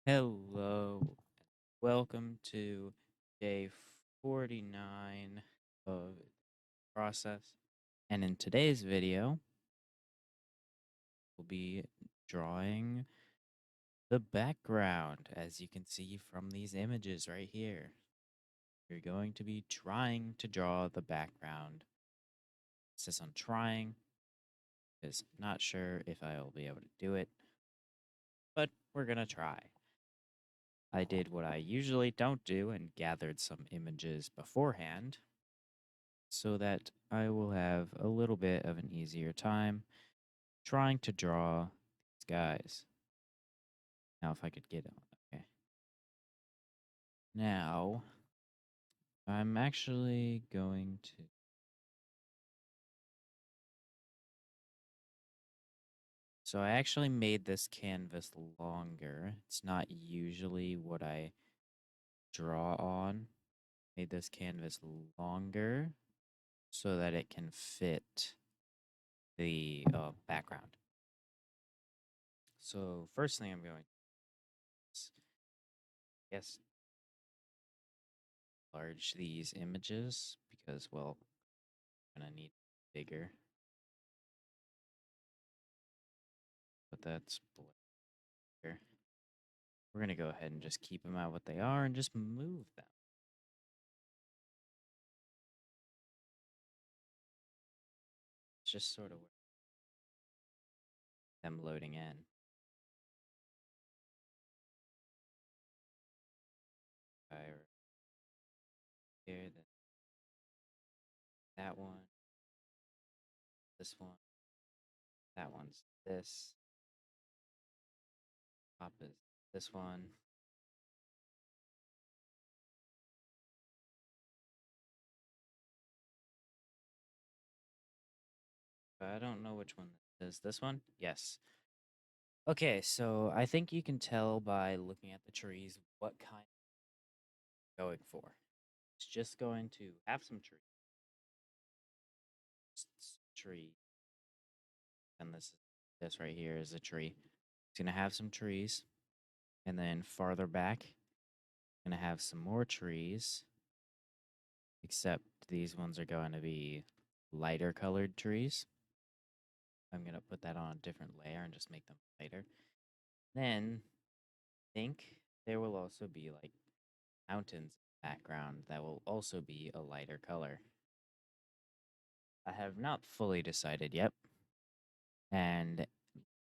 Hello, welcome to day 49 of the process. And in today's video, we'll be drawing the background, as you can see from these images right here. You're going to be trying to draw the background. It says I'm trying, because I'm not sure if I'll be able to do it, but we're gonna try. I did what I usually don't do and gathered some images beforehand so that I will have a little bit of an easier time trying to draw these guys. Now, if I could get on. Okay. Now, I'm actually going to. So, I actually made this canvas longer. It's not usually what I draw on. Made this canvas longer so that it can fit the background. So, first thing I'm going to guess large these images because, well, I'm gonna need bigger. But that's bigger. We're gonna go ahead and just keep them out what they are and just move them. It's just sort of them loading in. Fire here, then that one, this one, that one's this. Top is this one. But I don't know which one this is. This one? Yes. Okay, so I think you can tell by looking at the trees what kind I'm going for. It's just going to have some trees. Tree. And this right here is a tree. It's gonna have some trees. And then farther back, gonna have some more trees. Except these ones are going to be lighter colored trees. I'm gonna put that on a different layer and just make them lighter. Then I think there will also be like mountains background that will also be a lighter color. I have not fully decided yet. And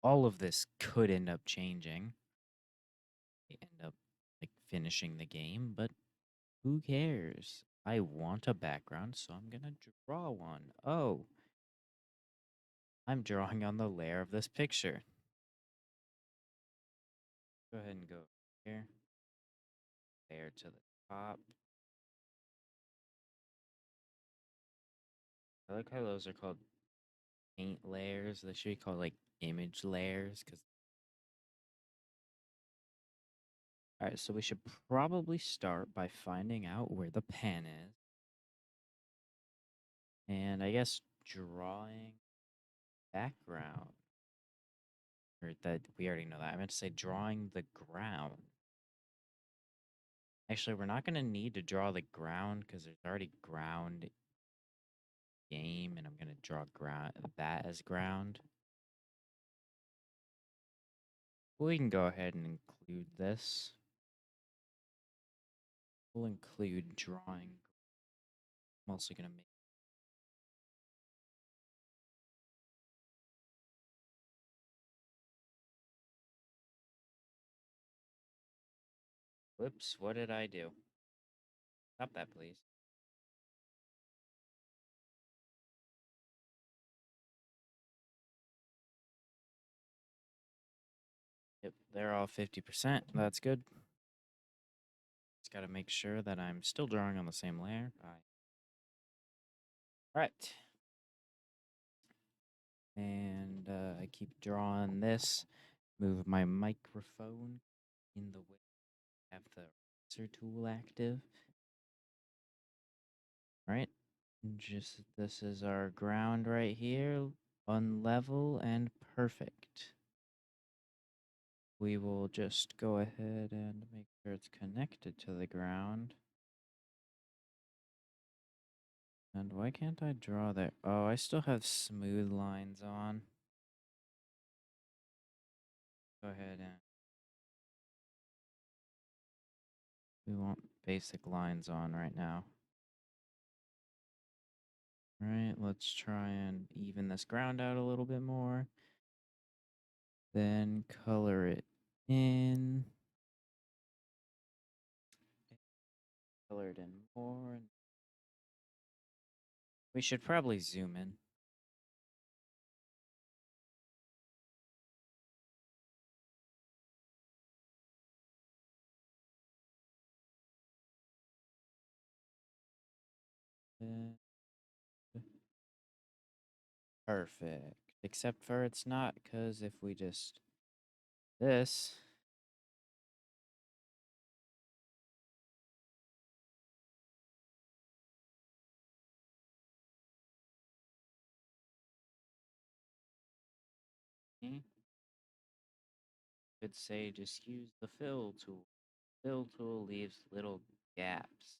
all of this could end up changing. End up like finishing the game, but who cares? I want a background, so I'm gonna draw one. Oh, I'm drawing on the layer of this picture. Go ahead and go here. Layer to the top. I like how those are called paint layers. They should be called like image layers. Alright, so we should probably start by finding out where the pen is. And I guess drawing background. Or that we already know that. I meant to say drawing the ground. Actually, we're not going to need to draw the ground because there's already ground game, and I'm going to draw that as ground. We can go ahead and include this. We'll include drawing. I'm also going to make. Whoops, what did I do? Stop that, please. Yep, they're all 50%. That's good. Just got to make sure that I'm still drawing on the same layer. All right. And I keep drawing this. Move my microphone in the way. Have the eraser tool active. All right. Just this is our ground right here. Unlevel and perfect. we will just go ahead and make sure it's connected to the ground. And why can't I draw there? Oh, I still have smooth lines on. Go ahead and we want basic lines on right now. All right, let's try and even this ground out a little bit more. Then color it in. Color it in more. We should probably zoom in. Perfect. Except for it's not, because if we just this, could say just use the fill tool. Fill tool leaves little gaps.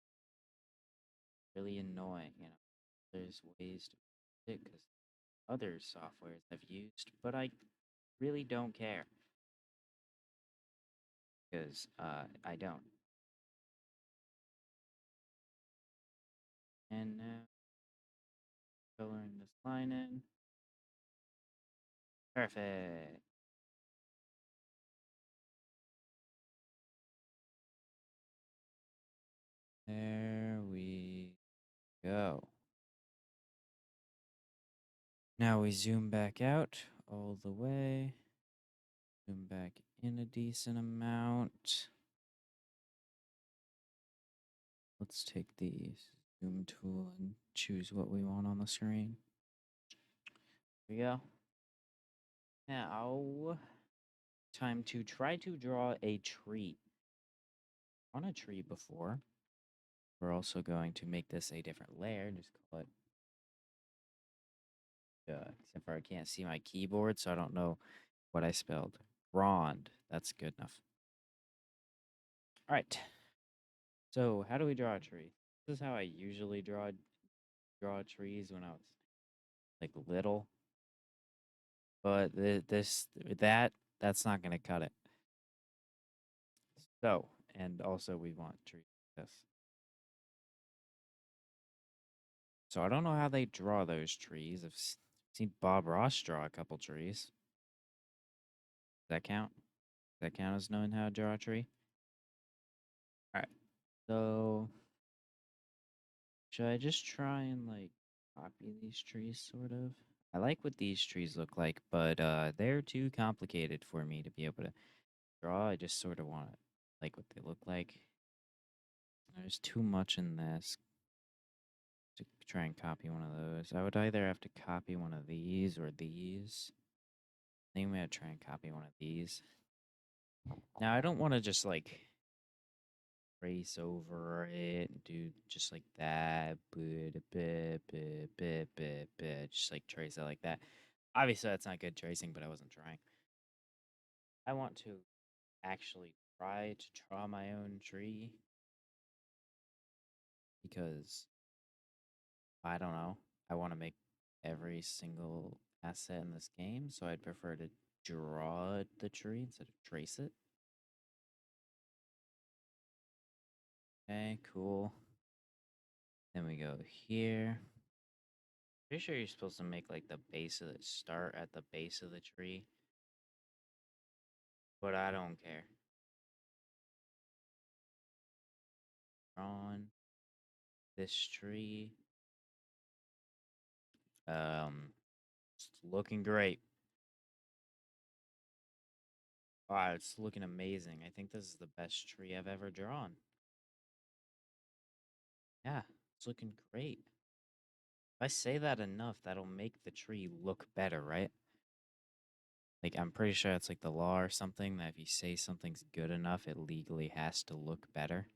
Really annoying, you know. There's ways to fix it because other softwares have used, but I really don't care because I don't. And now coloring this line in. Perfect. There we go. Now we zoom back out all the way. Zoom back in a decent amount. Let's take the zoom tool and choose what we want on the screen. There we go. Now, time to try to draw a tree. On a tree before. We're also going to make this a different layer. Just call it. Except for I can't see my keyboard, so I don't know what I spelled. Rond. That's good enough. All right. So how do we draw a tree? This is how I usually draw trees when I was like little. But that's not gonna cut it. So, and also we want trees like this. So I don't know how they draw those trees. I've seen Bob Ross draw a couple trees. Does that count? Does that count as knowing how to draw a tree? All right. So should I just try and like copy these trees sort of? I like what these trees look like, but they're too complicated for me to be able to draw. I just sort of want to like what they look like. There's too much in this to try and copy one of those. I would either have to copy one of these or these. I think I'm gonna try and copy one of these. Now I don't want to just like trace over it and do just like that. Just like trace it like that. Obviously that's not good tracing, but I wasn't trying. I want to actually try to draw my own tree because I don't know. I want to make every single asset in this game, so I'd prefer to draw the tree instead of trace it. Okay, cool. Then we go here. Pretty sure you're supposed to make like the base of the start at the base of the tree, but I don't care. On this tree, it's looking great. Wow, it's looking amazing. I think this is the best tree I've ever drawn. Yeah, it's looking great. If I say that enough, that'll make the tree look better, right? Like, I'm pretty sure it's like the law or something that if you say something's good enough, it legally has to look better.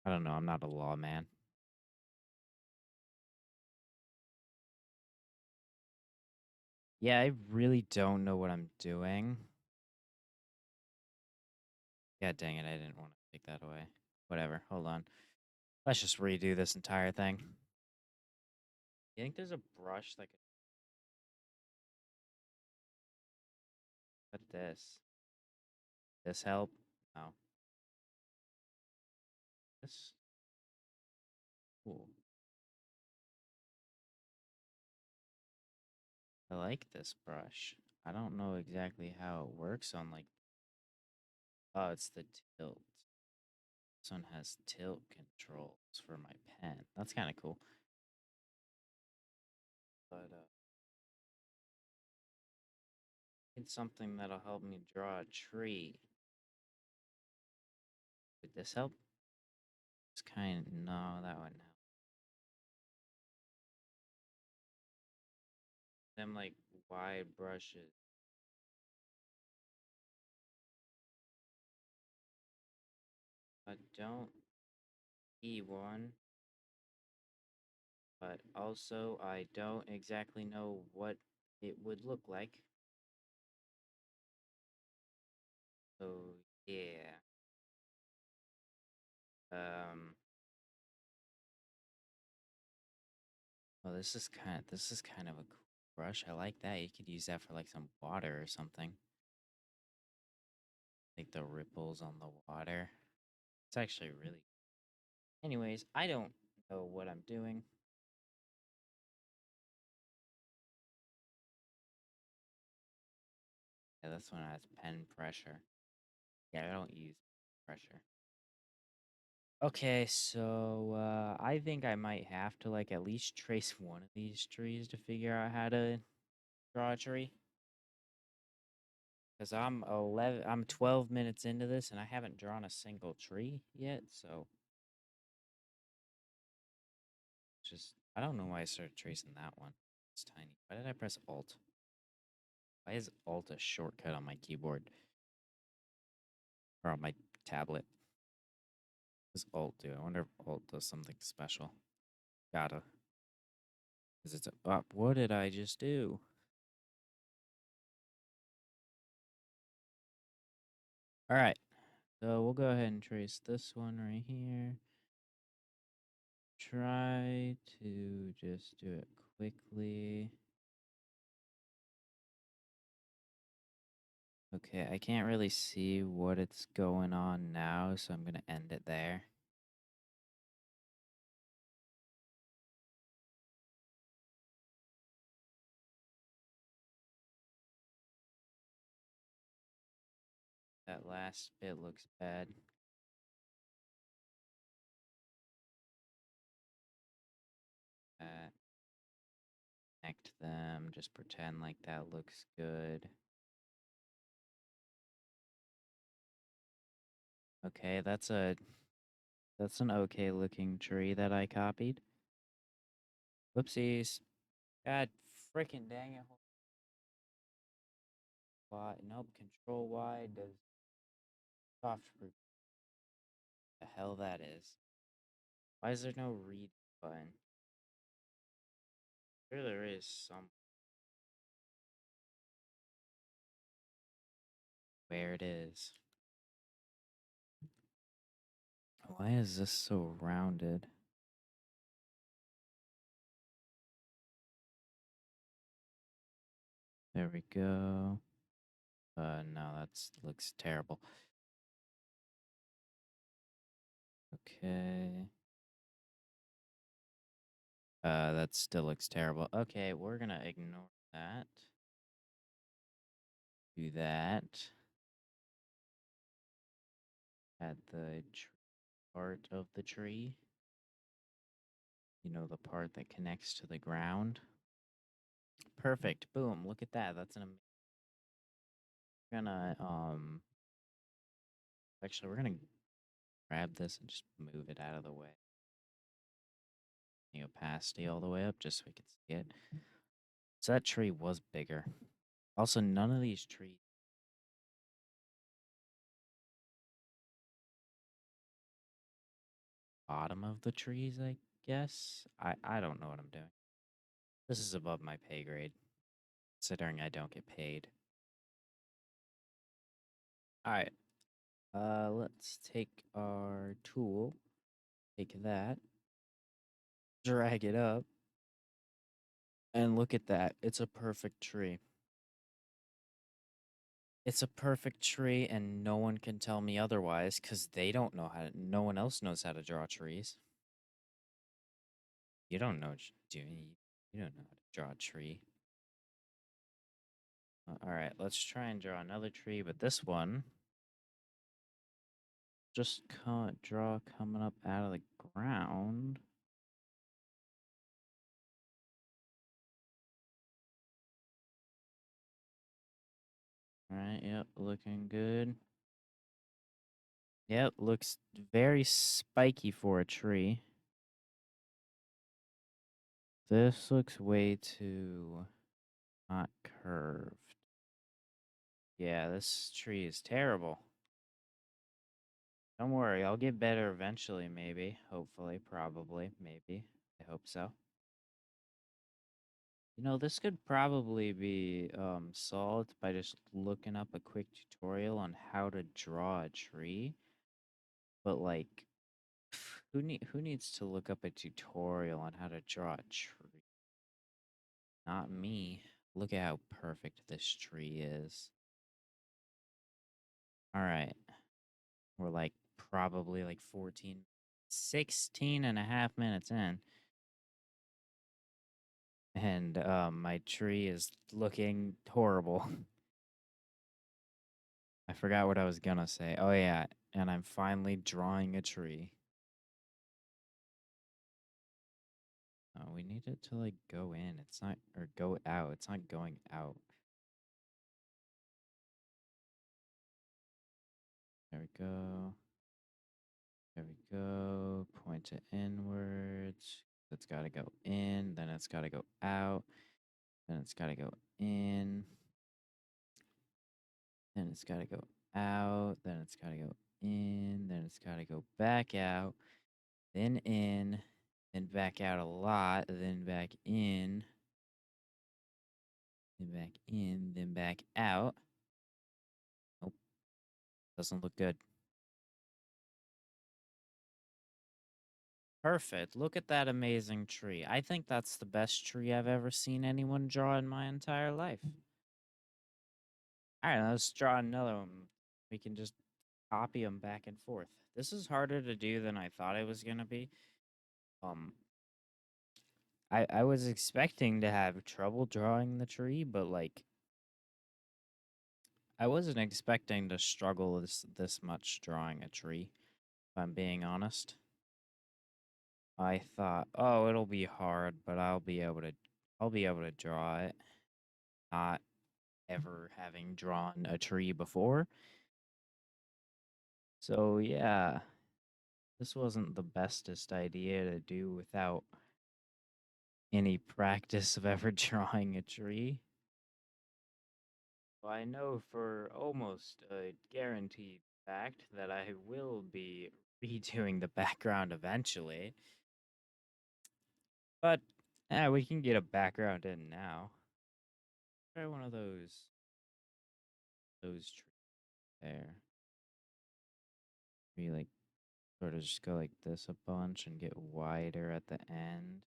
I don't know. I'm not a lawman. Yeah, I really don't know what I'm doing. Yeah, dang it, I didn't want to take that away. Whatever, hold on. Let's just redo this entire thing. You think there's a brush that could cut this? This help? No. This? Cool. I like this brush. I don't know exactly how it works on like. Oh, it's the tilt. This one has tilt controls for my pen. That's kind of cool. But it's something that'll help me draw a tree. Would this help? It's kind of no, that wouldn't help. Them like wide brushes. I don't see one, but also I don't exactly know what it would look like. So yeah. Um. Well, this is kind of a cool brush. I like that. You could use that for like some water or something. Like the ripples on the water. It's actually really. Anyways, I don't know what I'm doing. Yeah, this one has pen pressure. Yeah, I don't use pressure. Okay, so I think I might have to like at least trace one of these trees to figure out how to draw a tree. Because I'm 12 minutes into this and I haven't drawn a single tree yet, so just I don't know why I started tracing that one. It's tiny. Why did I press Alt? Why is Alt a shortcut on my keyboard or on my tablet? What does Alt do? I wonder if Alt does something special. Gotta. Because it's a up. What did I just do? All right. So we'll go ahead and trace this one right here. Try to just do it quickly. Okay, I can't really see what it's going on now, so I'm going to end it there. That last bit looks bad. Connect them, just pretend like that looks good. Okay, that's an okay looking tree that I copied. Whoopsies. God freaking dang it. Y, nope, control Y does soft group. The hell that is. Why is there no read button? Sure there is some where it is. Why is this so rounded? There we go. No, that's looks terrible. Okay. That still looks terrible. Okay, we're gonna ignore that. Do that. Add the part of the tree. You know, the part that connects to the ground. Perfect. Boom. Look at that. That's an we're gonna actually we're gonna grab this and just move it out of the way. The opacity all the way up just so we can see it. So that tree was bigger. Also, none of these trees bottom of the trees, I guess. I don't know what I'm doing. This is above my pay grade, considering I don't get paid. All right. Let's take our tool, take that, drag it up, and look at that. It's a perfect tree. It's a perfect tree, and no one can tell me otherwise because they don't know how to, no one else knows how to draw trees. You don't know, you don't know how to draw a tree. All right, let's try and draw another tree, but this one just draw coming up out of the ground. All right, yep, looking good. Yep, looks very spiky for a tree. This looks way too not curved. Yeah, this tree is terrible. Don't worry, I'll get better eventually, maybe. Hopefully, probably, maybe. I hope so. You know, this could probably be solved by just looking up a quick tutorial on how to draw a tree. But like, who needs to look up a tutorial on how to draw a tree? Not me. Look at how perfect this tree is. All right. We're like probably like 16 and a half minutes in. And my tree is looking horrible. I forgot what I was gonna say. Oh yeah, and I'm finally drawing a tree. Oh, we need it to like go in. It's not, or go out. It's not going out. There we go. There we go. Point it inwards. It's got to go in. Then it's got to go out. Then it's got to go in. Then it's got to go out. Then it's got to go in. Then it's got to go back out. Then in. Then back out a lot. Then back in. Then back in. Then back out. Nope. Doesn't look good. Perfect. Look at that amazing tree. I think that's the best tree I've ever seen anyone draw in my entire life. All right, let's draw another one. We can just copy them back and forth. This is harder to do than I thought it was gonna be. Um, I was expecting to have trouble drawing the tree, but like I wasn't expecting to struggle this much drawing a tree. If I'm being honest, I thought, oh, it'll be hard, but I'll be able to draw it. Not ever having drawn a tree before. So yeah, this wasn't the bestest idea to do without any practice of ever drawing a tree. Well, I know for almost a guaranteed fact that I will be redoing the background eventually. But we can get a background in now. Try one of those trees there. We like sort of just go like this a bunch and get wider at the end.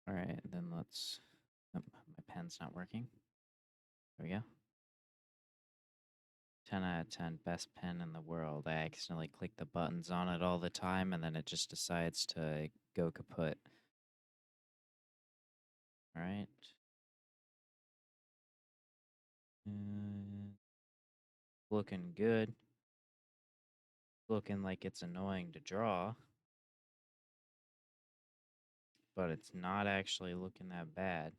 All right, then let's. Oh, my pen's not working. There we go. 10 out of 10, best pen in the world. I accidentally click the buttons on it all the time, and then it just decides to go kaput. All right. Uh, Looking good. Looking like it's annoying to draw, but it's not actually looking that bad.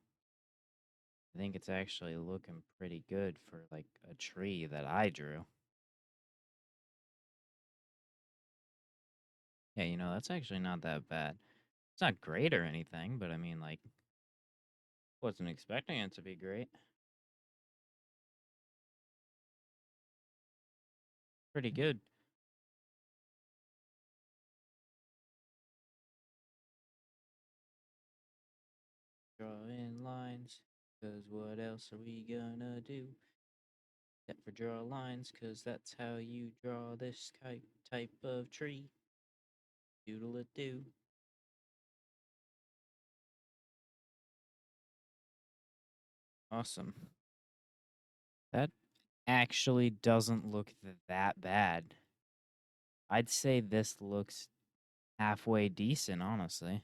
I think it's actually looking pretty good for like a tree that I drew. Yeah, you know, that's actually not that bad. It's not great or anything, but I mean, like, wasn't expecting it to be great. Pretty good. Drawing lines, cause what else are we gonna do? Except for draw lines, because that's how you draw this type of tree. Doodle it do. Awesome. That actually doesn't look that bad. I'd say this looks halfway decent, honestly.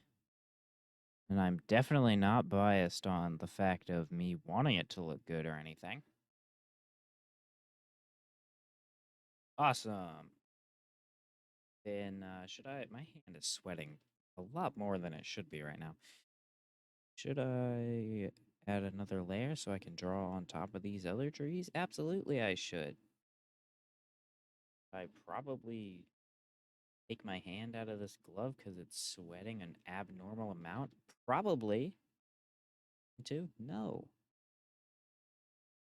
And I'm definitely not biased on the fact of me wanting it to look good or anything. Awesome. Then, should I? My hand is sweating a lot more than it should be right now. Should I add another layer so I can draw on top of these other trees? Absolutely, I should. I probably take my hand out of this glove because it's sweating an abnormal amount? Probably. Too? No.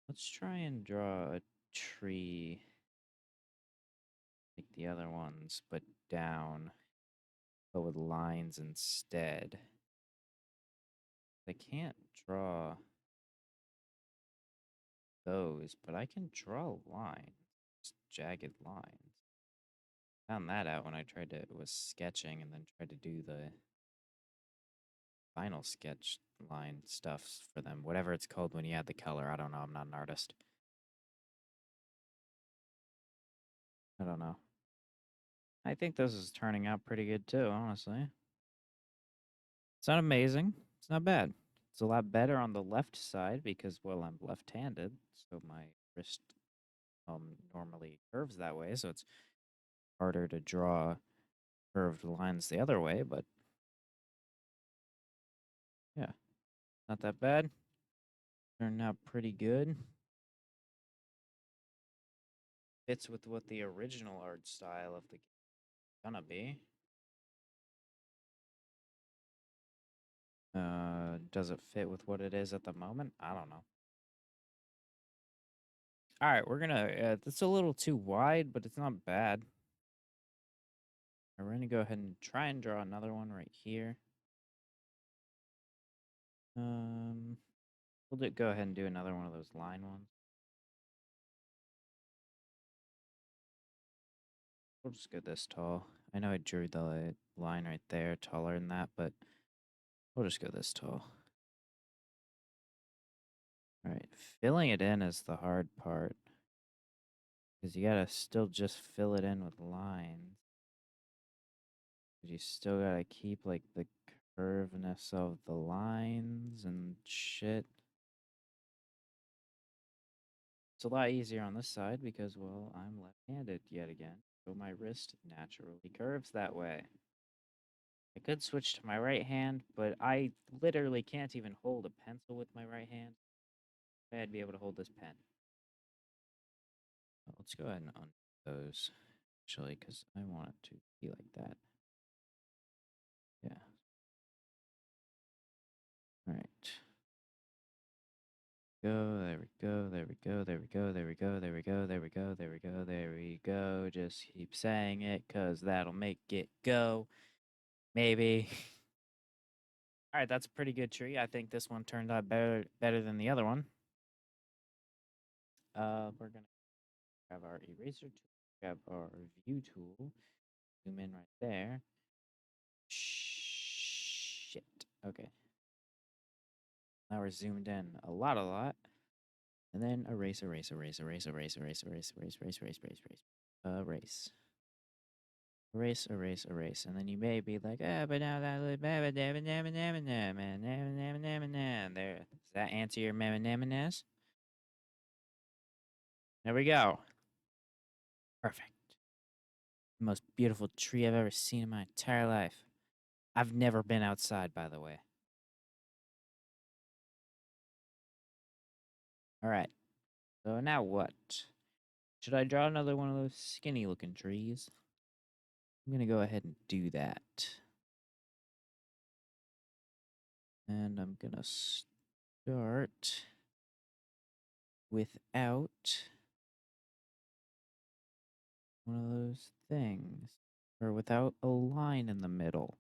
Let's try and draw a tree like the other ones, but down, but with lines instead. I can't draw those, but I can draw lines, just jagged lines. Found that out when I was sketching and then tried to do the final sketch line stuff for them. Whatever it's called when you add the color. I don't know. I'm not an artist. I don't know. I think this is turning out pretty good too, honestly. It's not amazing. It's not bad. It's a lot better on the left side because, well, I'm left-handed, so my wrist normally curves that way, so it's harder to draw curved lines the other way, but yeah, not that bad. Turned out pretty good. Fits with what the original art style of the game is gonna be. Does it fit with what it is at the moment? I don't know. All right, we're gonna. It's a little too wide, but it's not bad. We're gonna go ahead and try and draw another one right here. We'll go ahead and do another one of those line ones. We'll just go this tall. I know I drew the line right there taller than that, but we'll just go this tall. All right, filling it in is the hard part because you gotta still just fill it in with lines. But you still gotta keep like the curveness of the lines and shit. It's a lot easier on this side because, well, I'm left-handed yet again, so my wrist naturally curves that way. I could switch to my right hand, but I literally can't even hold a pencil with my right hand. I'd be able to hold this pen. Let's go ahead and undo those, actually, because I want it to be like that. Yeah. All right. Go, there we go, there we go, there we go, there we go, there we go, there we go, there we go, there we go. Just keep saying it, because that'll make it go. Maybe. All right, that's a pretty good tree. I think this one turned out better than the other one. We're gonna grab our eraser tool, grab our view tool, zoom in right there. Shit. Okay. Now we're zoomed in a lot. And then erase. Erase. And then you may be like, but now that there. Does that answer your mamanamas? There we go. Perfect. The most beautiful tree I've ever seen in my entire life. I've never been outside, by the way. All right. So now what? Should I draw another one of those skinny looking trees? I'm going to go ahead and do that. And I'm going to start without one of those things. Or without a line in the middle.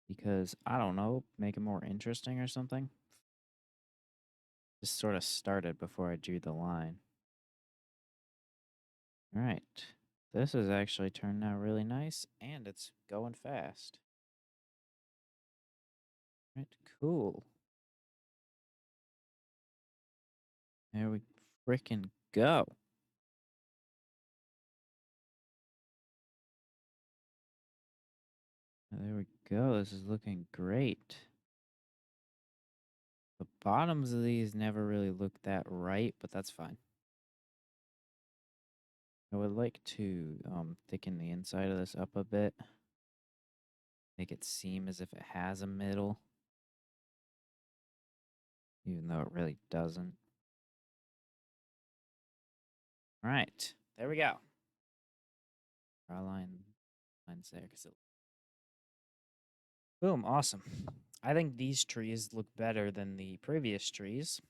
Because, I don't know, make it more interesting or something. Just sort of started before I drew the line. All right. This is actually turning out really nice, and it's going fast. All right, cool. There we freaking go. There we go. This is looking great. The bottoms of these never really look that right, but that's fine. I would like to thicken the inside of this up a bit. Make it seem as if it has a middle, even though it really doesn't. All right, there we go. Draw lines there, because it. Boom, awesome. I think these trees look better than the previous trees.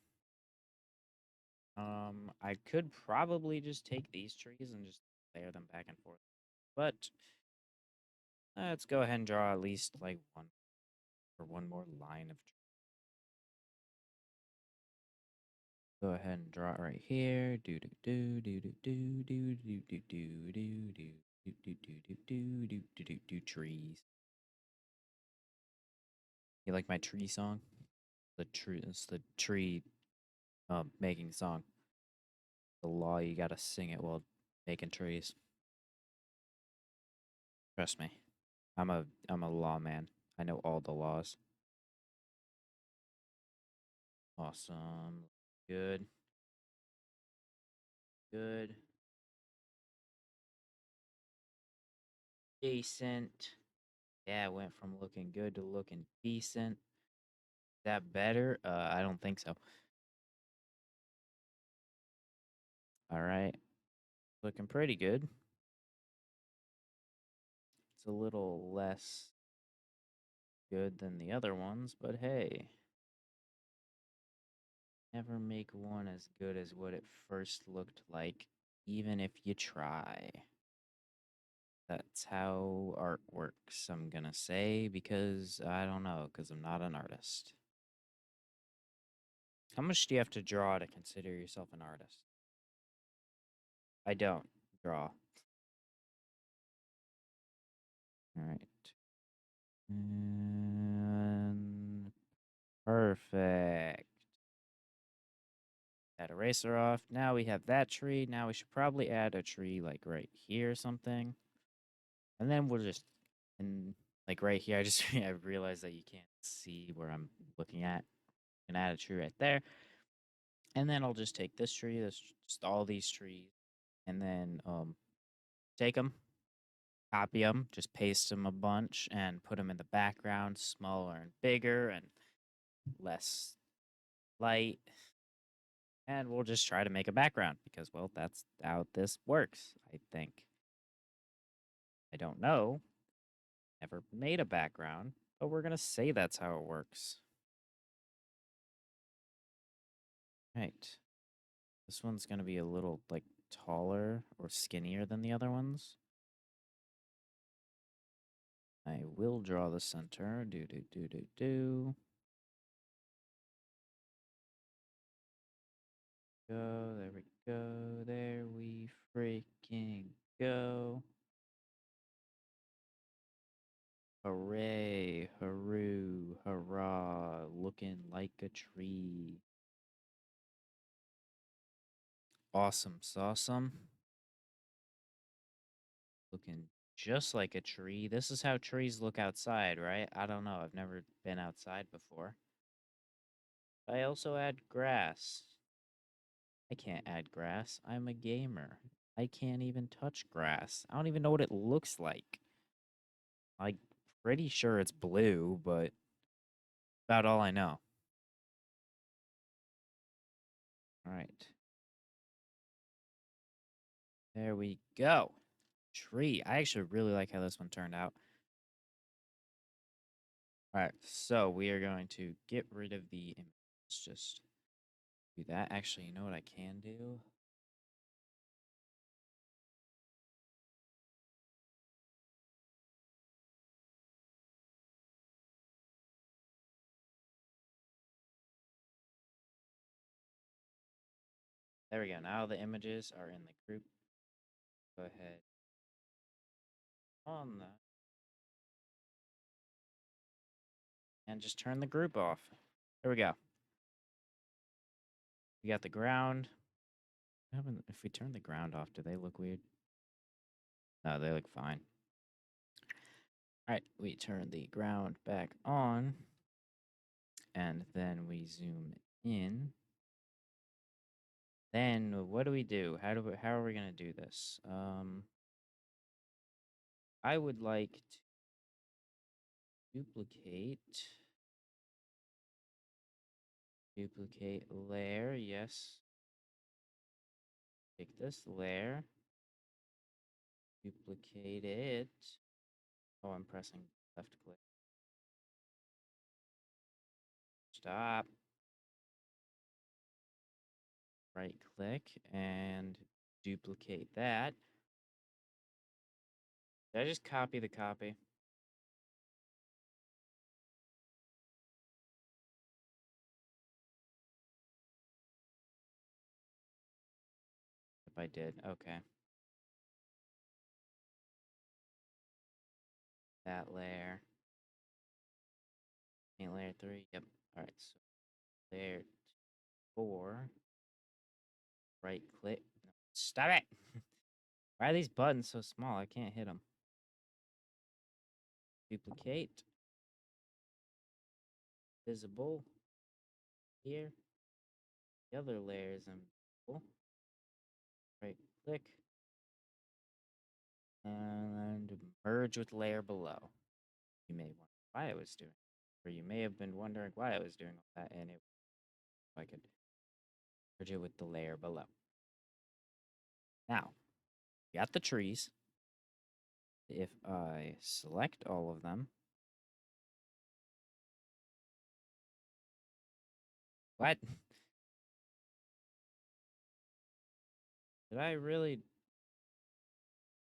I could probably just take these trees and just layer them back and forth, but let's go ahead and draw at least like one more line of. Go ahead and draw it right here. Do do do do do do do do do do do do do do do do do do do do trees. You like my tree song? It's the tree making song. The law, you gotta sing it while making trees. Trust me. I'm a lawman. I know all the laws. Awesome. Good. Good. Decent. Yeah, it went from looking good to looking decent. Is that better? I don't think so. All right. Looking pretty good. It's a little less good than the other ones, but hey. Never make one as good as what it first looked like, even if you try. That's how art works, I'm gonna say, because I don't know, because I'm not an artist. How much do you have to draw to consider yourself an artist? I don't draw. All right. And perfect. That eraser off. Now we have that tree. Now we should probably add a tree like right here or something. And then we'll just, and like right here, I just I realized that you can't see where I'm looking at. And add a tree right there. And then I'll just take this tree, just all these trees, and then take them, copy them, just paste them a bunch, and put them in the background, smaller and bigger and less light. And we'll just try to make a background because, well, that's how this works, I think. I don't know. Never made a background, but we're going to say that's how it works. Right. This one's going to be a little, like, taller or skinnier than the other ones. I will draw the center. Do, do, do, do, do. Go. There we go. There we freaking go. Hooray. Hooroo. Hurrah. Looking like a tree. Awesome. Awesome. Looking just like a tree. This is how trees look outside, right? I don't know. I've never been outside before. I also add grass. I can't add grass. I'm a gamer. I can't even touch grass. I don't even know what it looks like. I'm pretty sure it's blue, but about all I know. All right. There we go. Tree. I actually really like how this one turned out. All right. So we are going to get rid of the image. Let's just do that. Actually, you know what I can do? There we go. Now the images are in the group. Go ahead on that and just turn the group off. There we go. We got the ground. If we turn the ground off, do they look weird? No, they look fine. All right, we turn the ground back on, and then we zoom in. Then what do we do? How are we gonna do this? I would like to duplicate layer. Yes. Take this layer, duplicate it. Oh, I'm pressing left click. Stop. Right click and duplicate that. Did I just copy the copy? If I did, okay. That layer. Paint layer 3. Yep. All right. So layer 4. Right click. No, stop it. Why are these buttons so small? I can't hit them. Duplicate. Visible. Here. The other layer is invisible. Right click. And merge with layer below. You may wonder why I was doing it, or you may have been wondering why I was doing all that, and I could merge it with the layer below. Now, we got the trees. If I select all of them, what? Did I really?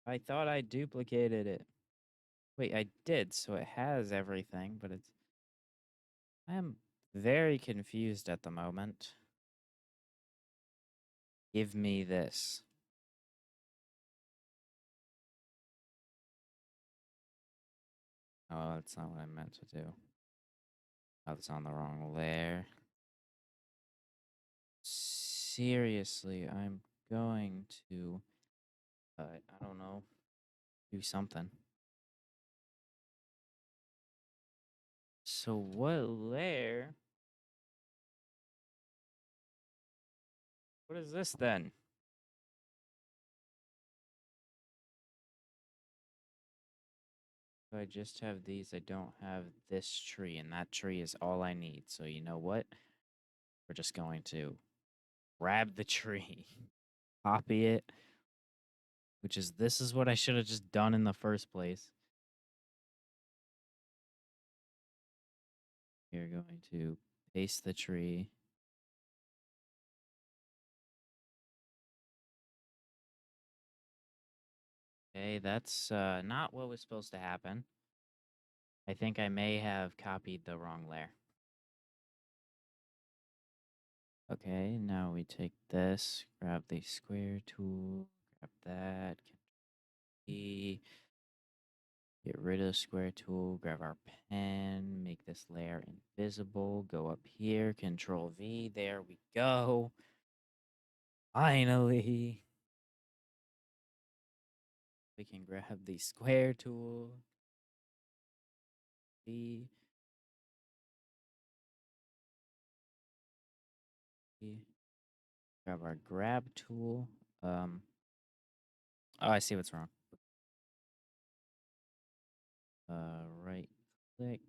I thought I duplicated it. Wait, I did, so it has everything, but it's. I am very confused at the moment. Give me this. Oh, that's not what I meant to do. Oh, it's on the wrong layer. Seriously, I'm going to, I don't know, do something. So what layer? What is this then? So I just have these. I don't have this tree, and that tree is all I need. So you know what? We're just going to grab the tree, copy it, which is this is what I should have just done in the first place. We're going to paste the tree. Okay, that's not what was supposed to happen. I think I may have copied the wrong layer. Okay, now we take this, grab the square tool, grab that, Control-E, get rid of the square tool, grab our pen, make this layer invisible, go up here, Control-V, there we go. Finally, we can grab the square tool, V, grab our grab tool. Oh, I see what's wrong. Right click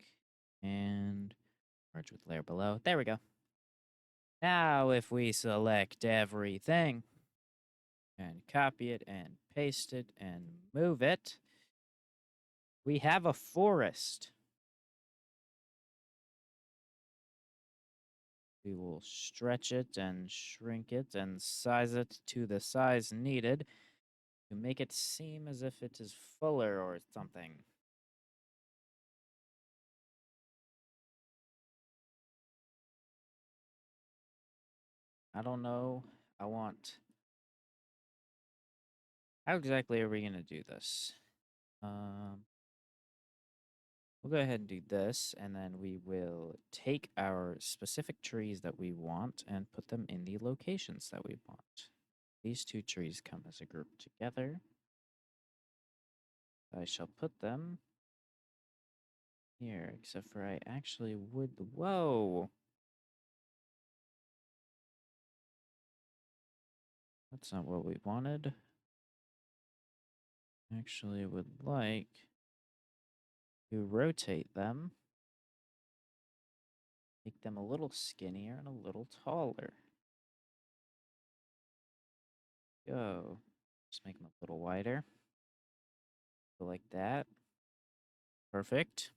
and merge with layer below. There we go. Now, if we select everything and copy it and paste it and move it, we have a forest. We will stretch it and shrink it and size it to the size needed to make it seem as if it is fuller or something. I don't know. I want. How exactly are we gonna do this? We'll go ahead and do this, and then we will take our specific trees that we want and put them in the locations that we want. These two trees come as a group together. I shall put them here, except for I actually would. Whoa! That's not what we wanted. Actually, would like to rotate them, make them a little skinnier and a little taller. Go. Just make them a little wider. Go like that. Perfect.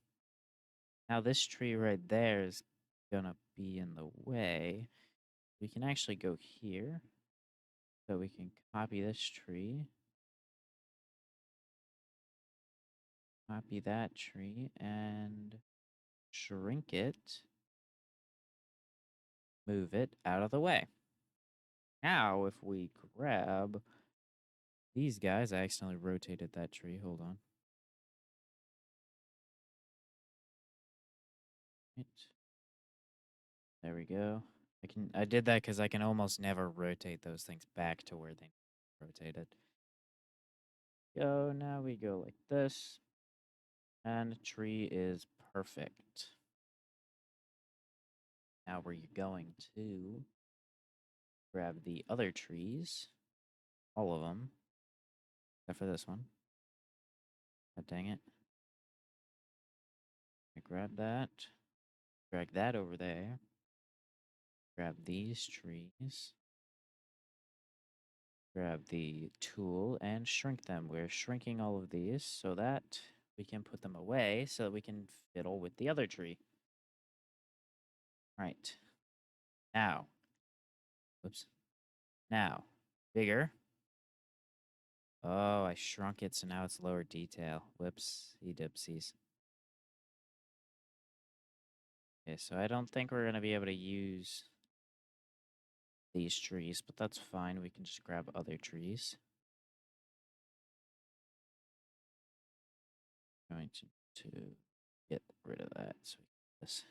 Now this tree right there is gonna be in the way. We can actually go here. So we can copy this tree. Copy that tree and shrink it. Move it out of the way. Now if we grab these guys, I accidentally rotated that tree. Hold on. Right. There we go. I did that because I can almost never rotate those things back to where they rotated. Go, now we go like this. And the tree is perfect. Now we're going to grab the other trees. All of them. Except for this one. God dang it. I grab that. Drag that over there. Grab these trees. Grab the tool and shrink them. We're shrinking all of these so that we can put them away so that we can fiddle with the other tree. Right. Now. Whoops. Now. Bigger. Oh, I shrunk it so now it's lower detail. Whoopsie dipsies. Okay, so I don't think we're going to be able to use these trees, but that's fine. We can just grab other trees. Going to get rid of that. So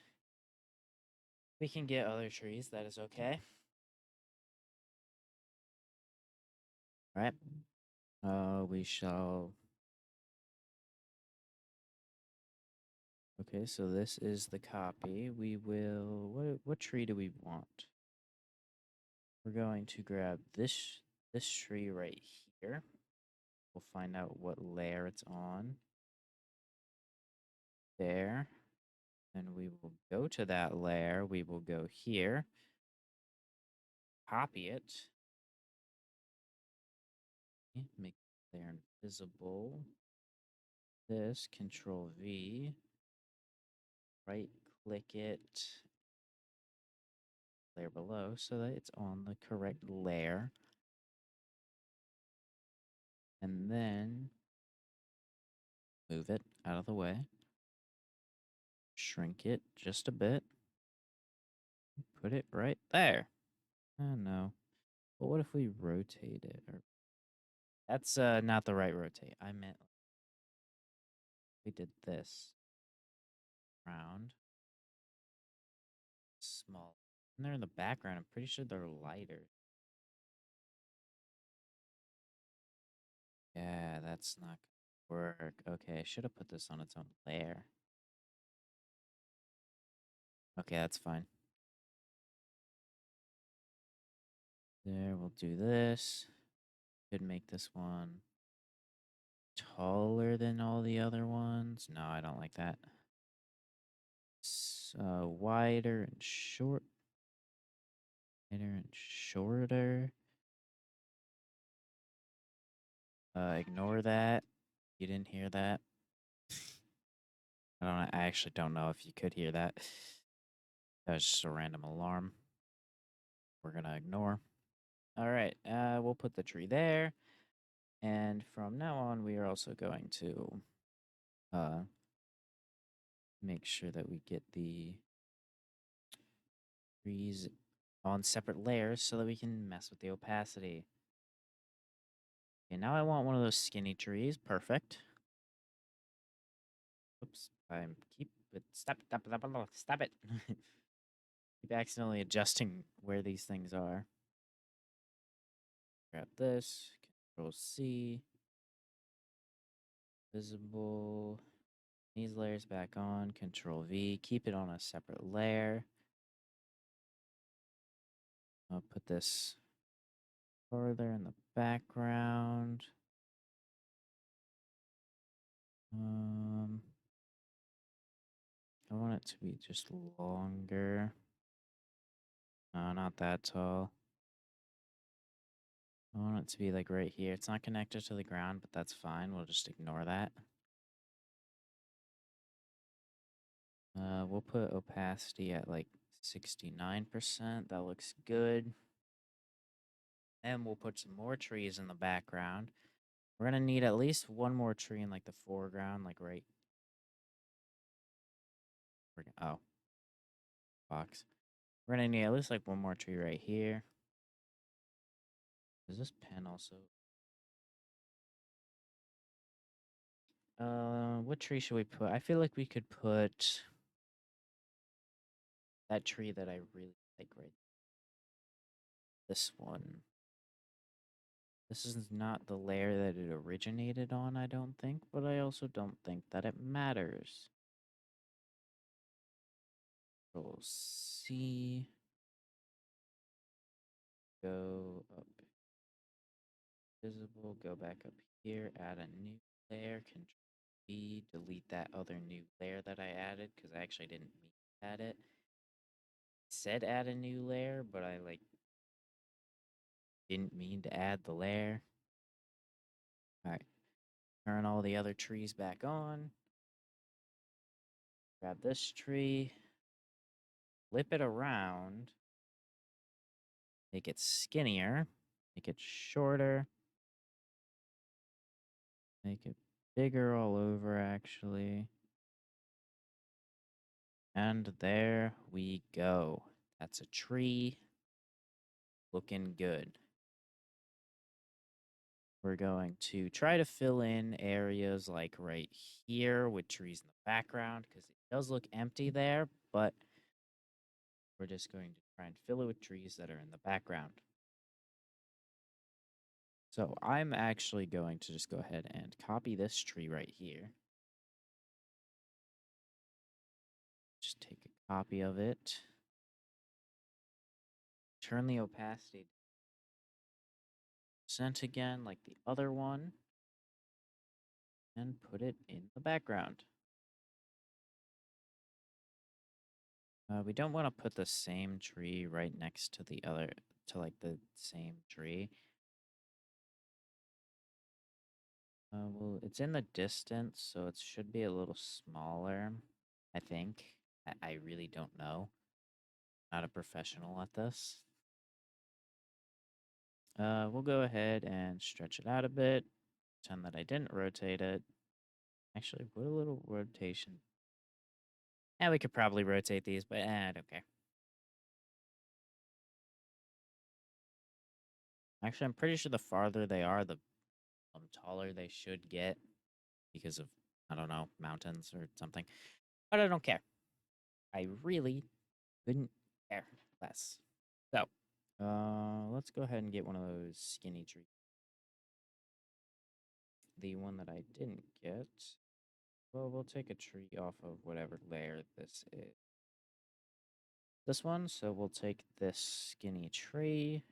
we can get other trees. That is okay. All right. We shall. Okay, so this is the copy. We will. What tree do we want? We're going to grab this tree right here. We'll find out what layer it's on. There. Then we will go to that layer. We will go here. Copy it. Make the layer invisible. This, Control V. Right click it. Layer below so that it's on the correct layer. And then move it out of the way. Shrink it just a bit. Put it right there. Oh no. But what if we rotate it? Or that's not the right rotate. I meant we did this. Round. Small. And they're in the background. I'm pretty sure they're lighter. Yeah, that's not gonna work. Okay, I should have put this on its own layer. Okay, that's fine. There, we'll do this. Could make this one taller than all the other ones. No, I don't like that. Wider and short. Wider and shorter. Ignore that. You didn't hear that. I actually don't know if you could hear that. That was just a random alarm. We're gonna ignore. All right, we'll put the tree there. And from now on, we are also going to make sure that we get the trees on separate layers so that we can mess with the opacity. Okay, now I want one of those skinny trees. Perfect. Oops. Keep it. Stop it. Keep accidentally adjusting where these things are. Grab this. Control C. Visible. These layers back on. Control V. Keep it on a separate layer. I'll put this further in the background. I want it to be just longer. No, not that tall. I want it to be like right here. It's not connected to the ground, but that's fine. We'll just ignore that. We'll put opacity at like 69%. That looks good. And we'll put some more trees in the background. We're gonna need at least one more tree in like the foreground, like right. Oh, box. We're gonna need at least like one more tree right here. Does this pen also? What tree should we put? I feel like we could put that tree that I really like right. This one. This is not the layer that it originated on, I don't think, but I also don't think that it matters. Control C. Go up. Visible. Go back up here. Add a new layer. Control V. Delete that other new layer that I added because I actually didn't mean to add it. It said add a new layer, but I like didn't mean to add the layer. All right. Turn all the other trees back on. Grab this tree. Flip it around. Make it skinnier. Make it shorter. Make it bigger all over, actually. And there we go. That's a tree. Looking good. We're going to try to fill in areas like right here with trees in the background because it does look empty there, but we're just going to try and fill it with trees that are in the background. So I'm actually going to just go ahead and copy this tree right here. Just take a copy of it. Turn the opacity % again, like the other one, and put it in the background. We don't want to put the same tree right next to the other, to like the same tree. Well, it's in the distance, so it should be a little smaller, I think. I really don't know. Not a professional at this. We'll go ahead and stretch it out a bit. Pretend that I didn't rotate it. Actually, put a little rotation. And we could probably rotate these, but I don't care. Actually, I'm pretty sure the farther they are, the taller they should get because of, I don't know, mountains or something. But I don't care. I really couldn't care less. So, let's go ahead and get one of those skinny trees. The one that I didn't get, well, we'll take a tree off of whatever layer this is. This one, so we'll take this skinny tree.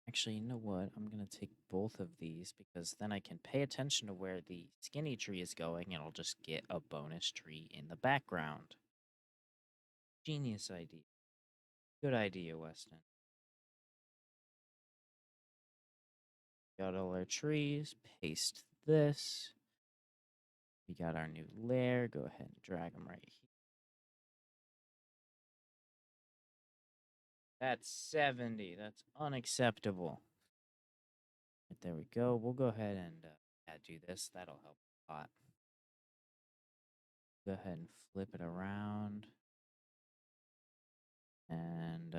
Actually, you know what? I'm going to take both of these because then I can pay attention to where the skinny tree is going and I'll just get a bonus tree in the background. Genius idea. Good idea, Weston. Got all our trees. Paste this. We got our new layer. Go ahead and drag them right here. That's 70. That's unacceptable. Right, there we go. We'll go ahead and do this. That'll help a lot. Go ahead and flip it around. And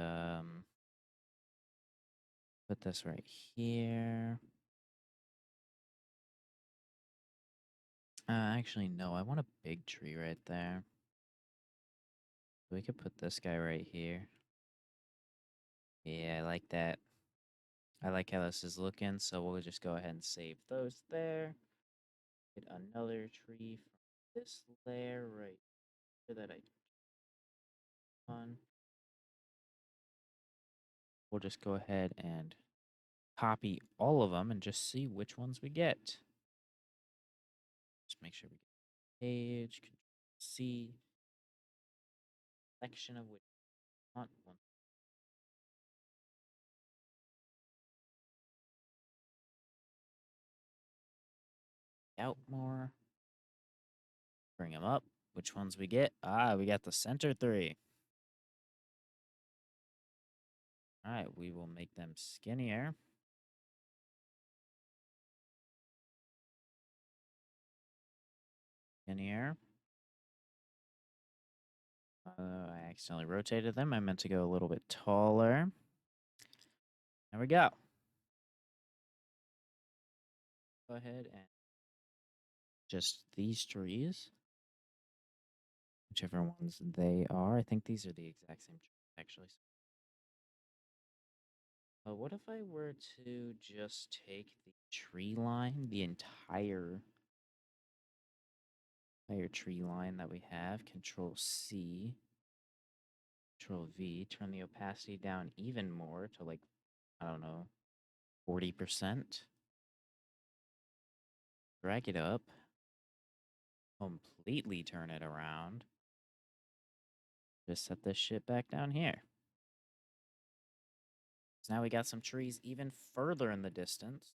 put this right here. Actually, no, I want a big tree right there. We could put this guy right here. Yeah, I like that. I like how this is looking, so we'll just go ahead and save those there. Get another tree from this layer right here that I on. We'll just go ahead and copy all of them and just see which ones we get. Just make sure we get page, Control C, selection of which we want one out more. Bring them up. Which ones we get? Ah, we got the center three. All right, we will make them skinnier. Skinnier. I accidentally rotated them. I meant to go a little bit taller. There we go. Go ahead and just these trees, whichever ones they are. I think these are the exact same trees, actually. What if I were to just take the tree line, the entire tree line that we have, Control C, Control V, turn the opacity down even more to like, I don't know, 40%. Drag it up, completely turn it around. Just set this shit back down here. So now we got some trees even further in the distance.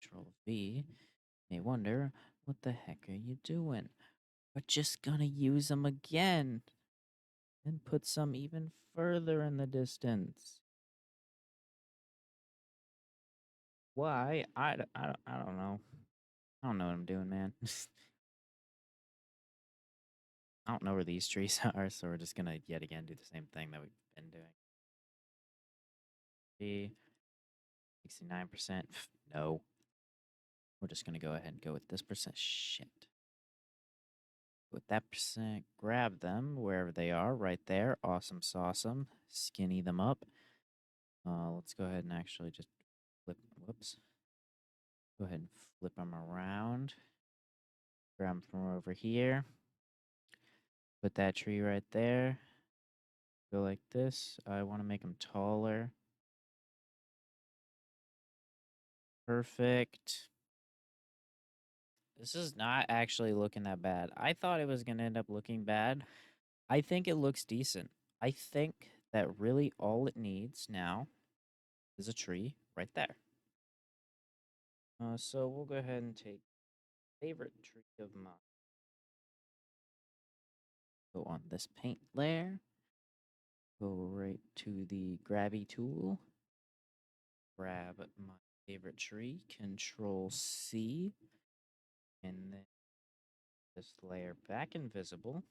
Control V. They wonder, what the heck are you doing? We're just gonna use them again. And put some even further in the distance. Why? I don't know. I don't know what I'm doing, man. I don't know where these trees are, so we're just gonna yet again do the same thing that we've been doing. 69%. No. We're just gonna go ahead and go with this percent. Shit. With that percent, grab them wherever they are, right there. Awesome sauceum. Skinny them up. Let's go ahead and actually just flip. Whoops. Go ahead and flip them around. Grab them from over here. Put that tree right there. Go like this. I want to make them taller. Perfect. This is not actually looking that bad. I thought it was going to end up looking bad. I think it looks decent. I think that really all it needs now is a tree right there. So we'll go ahead and take favorite tree of mine. Go on this paint layer. Go right to the grabby tool. Grab my favorite tree. Control C. And then this layer back invisible.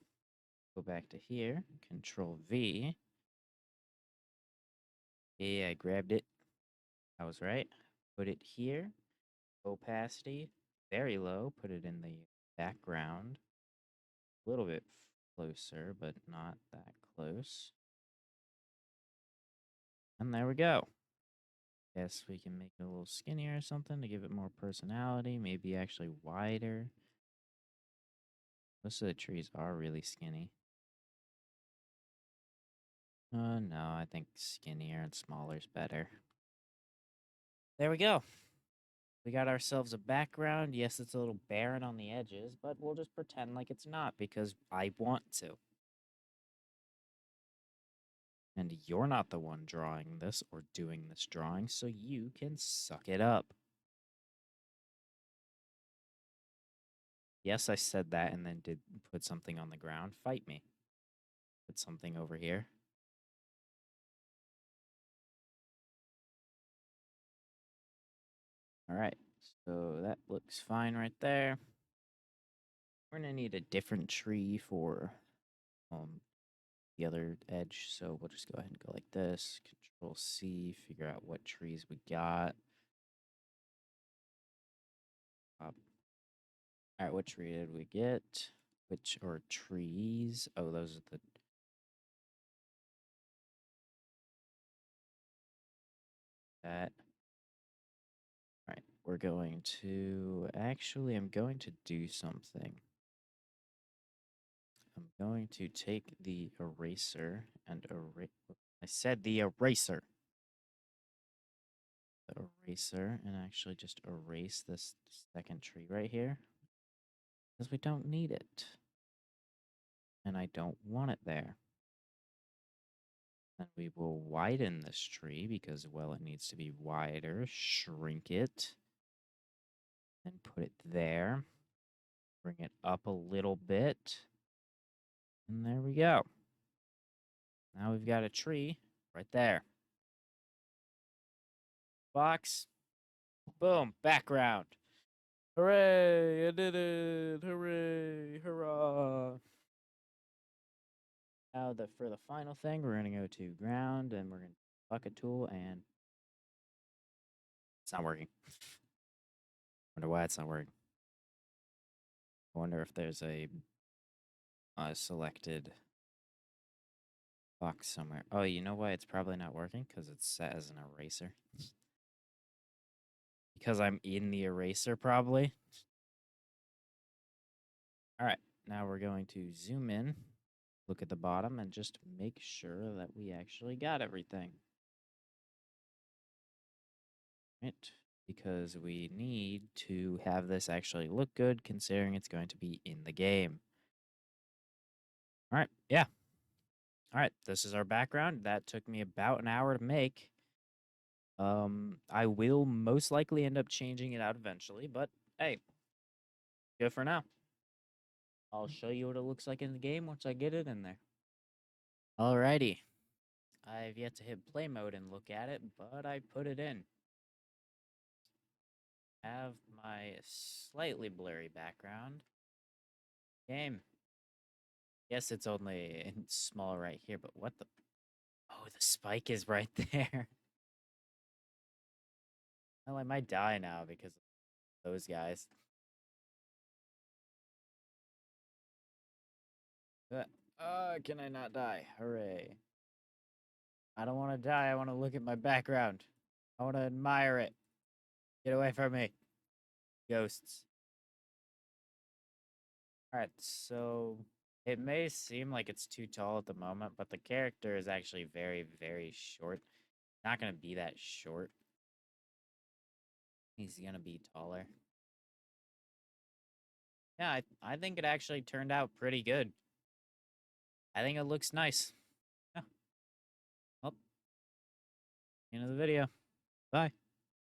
Go back to here. Control V. Yeah, I grabbed it. I was right. Put it here. Opacity, very low. Put it in the background. A little bit closer, but not that close. And there we go. Guess we can make it a little skinnier or something to give it more personality. Maybe actually wider. Most of the trees are really skinny. No, I think skinnier and smaller is better. There we go. We got ourselves a background. Yes, it's a little barren on the edges, but we'll just pretend like it's not because I want to. And you're not the one drawing this or doing this drawing, so you can suck it up. Yes, I said that and then did put something on the ground. Fight me. Put something over here. All right, so that looks fine right there. We're gonna need a different tree for the other edge. So we'll just go ahead and go like this. Control C, figure out what trees we got. All right, what tree did we get? Which or trees? Oh, those are the that. All right, we're going to actually. I'm going to do something. I'm going to take the eraser and erase. I said the eraser. The eraser and actually just erase this second tree right here because we don't need it. And I don't want it there. And we will widen this tree because, well, it needs to be wider. Shrink it. And put it there. Bring it up a little bit. And there we go. Now we've got a tree right there. Box. Boom. Background. Hooray! I did it! Hooray! Hurrah! Now for the final thing, we're gonna go to ground and we're gonna bucket tool and it's not working. Wonder why it's not working. I wonder if there's a selected box somewhere. Oh, you know why it's probably not working? Because it's set as an eraser. Because I'm in the eraser, probably. All right, now we're going to zoom in, look at the bottom, and just make sure that we actually got everything. Right? Because we need to have this actually look good, considering it's going to be in the game. All right, yeah. All right, this is our background. That took me about an hour to make. I will most likely end up changing it out eventually, but hey, good for now. I'll show you what it looks like in the game once I get it in there. Alrighty. I've yet to hit play mode and look at it, but I put it in. Have my slightly blurry background. Game. Yes, it's only small right here, but what the... Oh, the spike is right there. Well, I might die now because of those guys. Can I not die? Hooray. I don't want to die. I want to look at my background. I want to admire it. Get away from me. Ghosts. Alright, so it may seem like it's too tall at the moment, but the character is actually very, very short. Not going to be that short. He's going to be taller. Yeah, I think it actually turned out pretty good. I think it looks nice. Yeah. Well, end of the video. Bye.